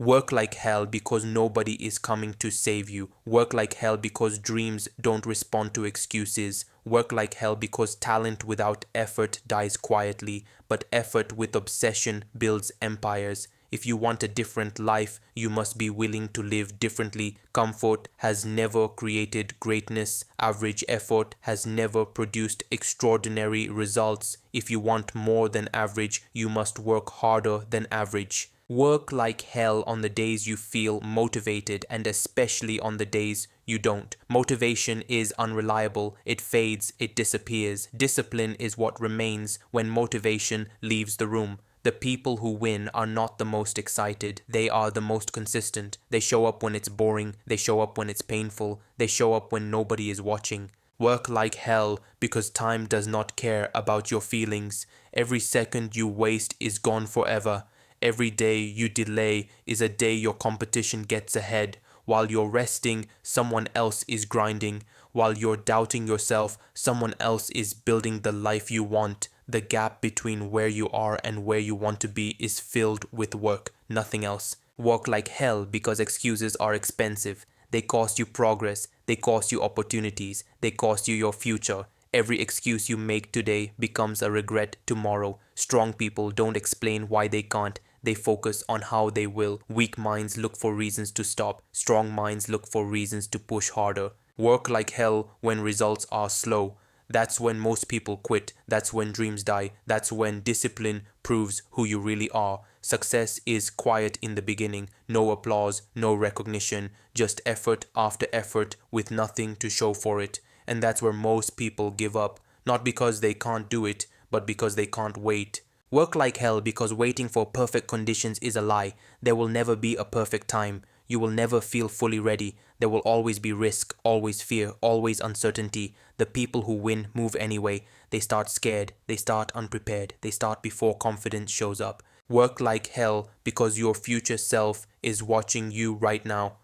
Work like hell because nobody is coming to save you. Work like hell because dreams don't respond to excuses. Work like hell because talent without effort dies quietly, but effort with obsession builds empires. If you want a different life, you must be willing to live differently. Comfort has never created greatness. Average effort has never produced extraordinary results. If you want more than average, you must work harder than average. Work like hell on the days you feel motivated and especially on the days you don't. Motivation is unreliable, it fades, it disappears. Discipline is what remains when motivation leaves the room. The people who win are not the most excited, they are the most consistent. They show up when it's boring, they show up when it's painful, they show up when nobody is watching. Work like hell because time does not care about your feelings. Every second you waste is gone forever. Every day you delay is a day your competition gets ahead. While you're resting, someone else is grinding. While you're doubting yourself, someone else is building the life you want. The gap between where you are and where you want to be is filled with work, nothing else. Work like hell because excuses are expensive. They cost you progress, they cost you opportunities, they cost you your future. Every excuse you make today becomes a regret tomorrow. Strong people don't explain why they can't. They focus on how they will. Weak minds look for reasons to stop. Strong minds look for reasons to push harder. Work like hell when results are slow. That's when most people quit. That's when dreams die. That's when discipline proves who you really are. Success is quiet in the beginning. No applause, no recognition, just effort after effort with nothing to show for it. And that's where most people give up. Not because they can't do it, but because they can't wait. Work like hell because waiting for perfect conditions is a lie. There will never be a perfect time. You will never feel fully ready. There will always be risk, always fear, always uncertainty. The people who win move anyway. They start scared, they start unprepared, they start before confidence shows up. Work like hell because your future self is watching you right now.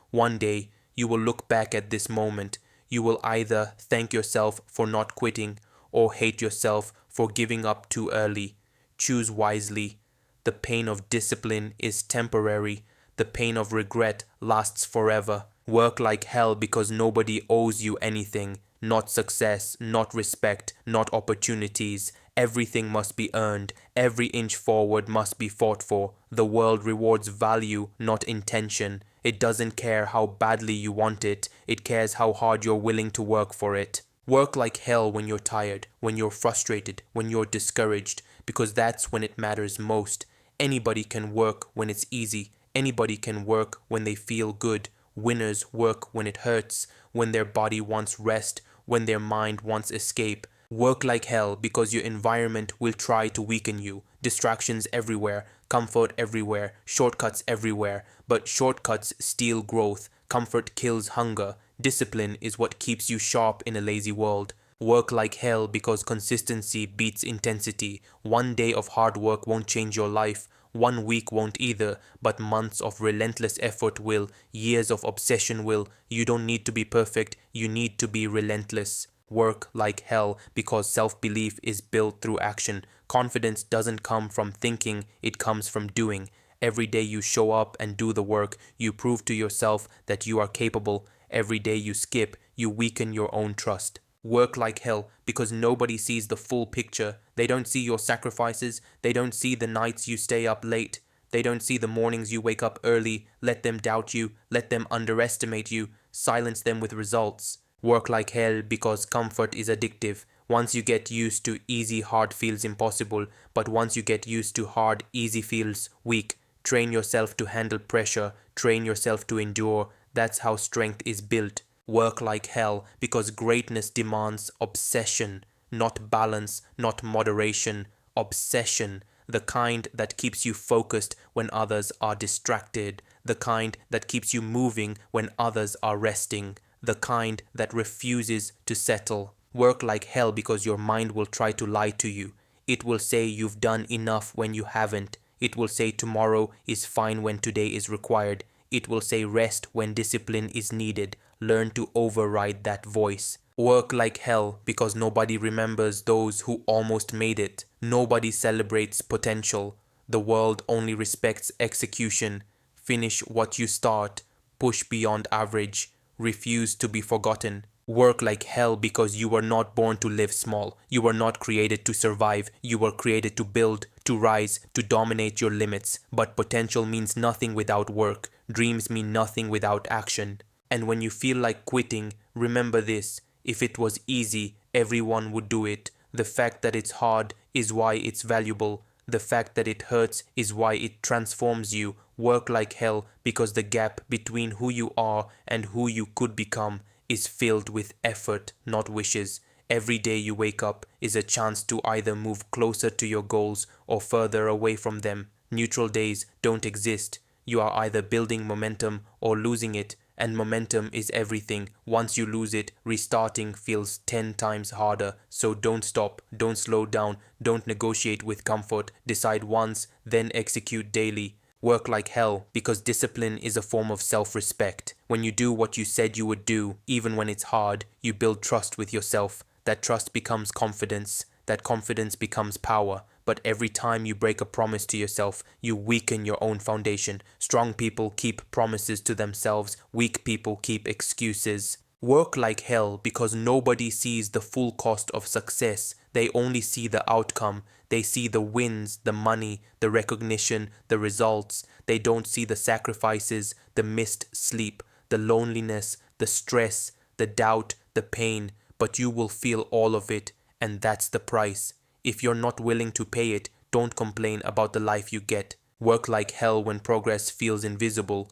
One day, you will look back at this moment. You will either thank yourself for not quitting or hate yourself for giving up too early. Choose wisely. The pain of discipline is temporary. The pain of regret lasts forever. Work like hell because nobody owes you anything. Not success, not respect, not opportunities. Everything must be earned. Every inch forward must be fought for. The world rewards value, not intention. It doesn't care how badly you want it. It cares how hard you're willing to work for it. Work like hell when you're tired, when you're frustrated, when you're discouraged, because that's when it matters most. Anybody can work when it's easy. Anybody can work when they feel good. Winners work when it hurts, when their body wants rest, when their mind wants escape. Work like hell because your environment will try to weaken you. Distractions everywhere, comfort everywhere, shortcuts everywhere. But shortcuts steal growth. Comfort kills hunger. Discipline is what keeps you sharp in a lazy world. Work like hell because consistency beats intensity. One day of hard work won't change your life. One week won't either, but months of relentless effort will. Years of obsession will. You don't need to be perfect, you need to be relentless. Work like hell because self-belief is built through action. Confidence doesn't come from thinking, it comes from doing. Every day you show up and do the work, you prove to yourself that you are capable. Every day you skip, you weaken your own trust. Work like hell because nobody sees the full picture. They don't see your sacrifices. They don't see the nights you stay up late. They don't see the mornings you wake up early. Let them doubt you. Let them underestimate you. Silence them with results. Work like hell because comfort is addictive. Once you get used to easy, hard feels impossible. But once you get used to hard, easy feels weak. Train yourself to handle pressure. Train yourself to endure. That's how strength is built. Work like hell because greatness demands obsession, not balance, not moderation. Obsession, the kind that keeps you focused when others are distracted, the kind that keeps you moving when others are resting, the kind that refuses to settle. Work like hell because your mind will try to lie to you. It will say you've done enough when you haven't. It will say tomorrow is fine when today is required. It will say rest when discipline is needed. Learn to override that voice. Work like hell because nobody remembers those who almost made it. Nobody celebrates potential. The world only respects execution. finish what you start, push beyond average, refuse to be forgotten. Work like hell because you were not born to live small. You were not created to survive. You were created to build, to rise, to dominate your limits. But potential means nothing without work. Dreams mean nothing without action. And when you feel like quitting, remember this: if it was easy, everyone would do it. The fact that it's hard is why it's valuable. The fact that it hurts is why it transforms you. Work like hell because the gap between who you are and who you could become is filled with effort, not wishes. Every day you wake up is a chance to either move closer to your goals or further away from them. Neutral days don't exist. You are either building momentum or losing it, and momentum is everything. Once you lose it, restarting feels 10 times harder. So don't stop, don't slow down, don't negotiate with comfort. Decide once, then execute daily. Work like hell because discipline is a form of self-respect. When you do what you said you would do, even when it's hard, you build trust with yourself. That trust becomes confidence. That confidence becomes power. But every time you break a promise to yourself, you weaken your own foundation. Strong people keep promises to themselves. Weak people keep excuses. Work like hell because nobody sees the full cost of success. They only see the outcome. They see the wins, the money, the recognition, the results. They don't see the sacrifices, the missed sleep, the loneliness, the stress, the doubt, the pain. But you will feel all of it, and that's the price. If you're not willing to pay it, don't complain about the life you get. Work like hell when progress feels invisible.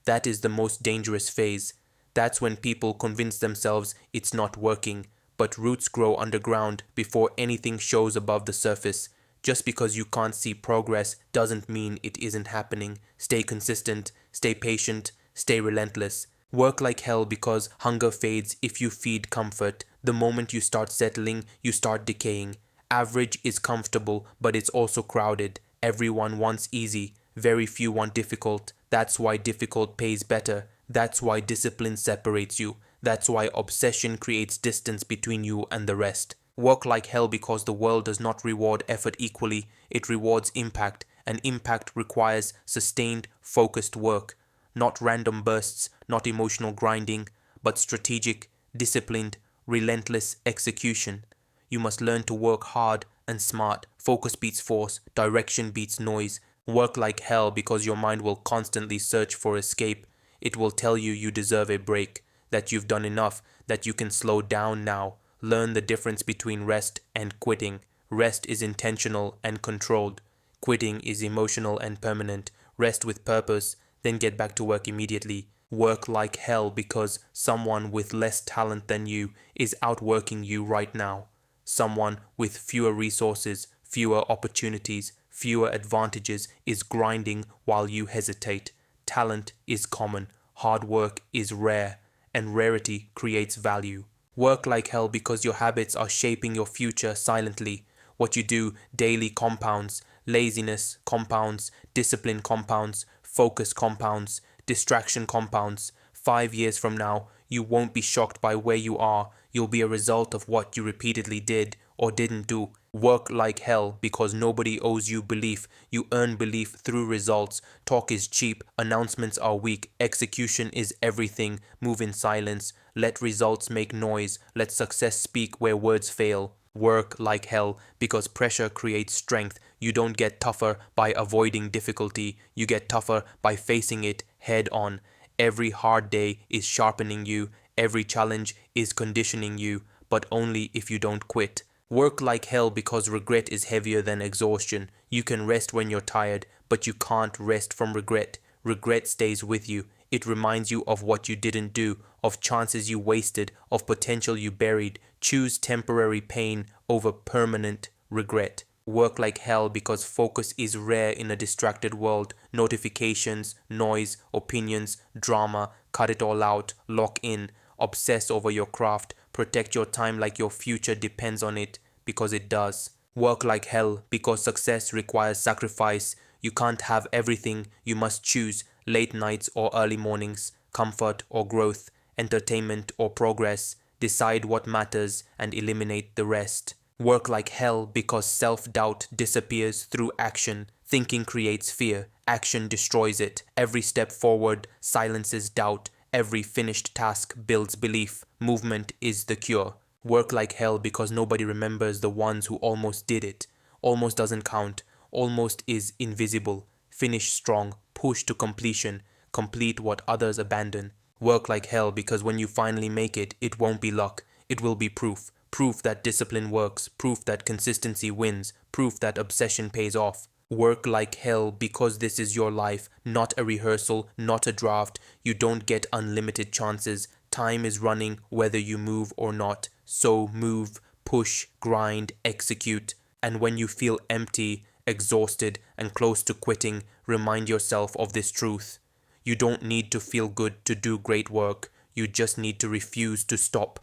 That is the most dangerous phase. That's when people convince themselves it's not working, but roots grow underground before anything shows above the surface. Just because you can't see progress doesn't mean it isn't happening. Stay consistent, stay patient, stay relentless. Work like hell because hunger fades if you feed comfort. The moment you start settling, you start decaying. Average is comfortable, but it's also crowded. Everyone wants easy. Very few want difficult. That's why difficult pays better. That's why discipline separates you. That's why obsession creates distance between you and the rest. Work like hell because the world does not reward effort equally. It rewards impact, and impact requires sustained, focused work. Not random bursts, not emotional grinding, but strategic, disciplined, relentless execution. You must learn to work hard and smart. Focus beats force, direction beats noise. Work like hell because your mind will constantly search for escape. It will tell you you deserve a break, that you've done enough, that you can slow down now. Learn the difference between rest and quitting. Rest is intentional and controlled. Quitting is emotional and permanent. Rest with purpose, then get back to work immediately. Work like hell because someone with less talent than you is outworking you right now. Someone with fewer resources, fewer opportunities, fewer advantages is grinding while you hesitate. Talent is common, hard work is rare, and rarity creates value. Work like hell because your habits are shaping your future silently. What you do daily compounds. Laziness compounds, discipline compounds, focus compounds, distraction compounds. 5 years from now, you won't be shocked by where you are. You'll be a result of what you repeatedly did or didn't do. Work like hell because nobody owes you belief. You earn belief through results. Talk is cheap. Announcements are weak. Execution is everything. Move in silence. Let results make noise. Let success speak where words fail. Work like hell because pressure creates strength. You don't get tougher by avoiding difficulty. You get tougher by facing it head on. Every hard day is sharpening you. Every challenge is conditioning you, but only if you don't quit. Work like hell because regret is heavier than exhaustion. You can rest when you're tired, but you can't rest from regret. Regret stays with you. It reminds you of what you didn't do, of chances you wasted, of potential you buried. Choose temporary pain over permanent regret. Work like hell because focus is rare in a distracted world. Notifications, noise, opinions, drama, cut it all out, lock in. Obsess over your craft. Protect your time like your future depends on it, because it does. Work like hell because success requires sacrifice. You can't have everything. You must choose late nights or early mornings, comfort or growth, entertainment or progress. Decide what matters and eliminate the rest. Work like hell because self-doubt disappears through action. Thinking creates fear, action destroys it. Every step forward silences doubt. Every finished task builds belief. Movement is the cure. Work like hell because nobody remembers the ones who almost did it. Almost doesn't count. Almost is invisible. Finish strong. Push to completion. Complete what others abandon. Work like hell because when you finally make it, it won't be luck. It will be proof. Proof that discipline works. Proof that consistency wins. Proof that obsession pays off. Work like hell because this is your life, not a rehearsal, not a draft. You don't get unlimited chances. Time is running whether you move or not. So move, push, grind, execute. And when you feel empty, exhausted, and close to quitting, remind yourself of this truth. You don't need to feel good to do great work. You just need to refuse to stop.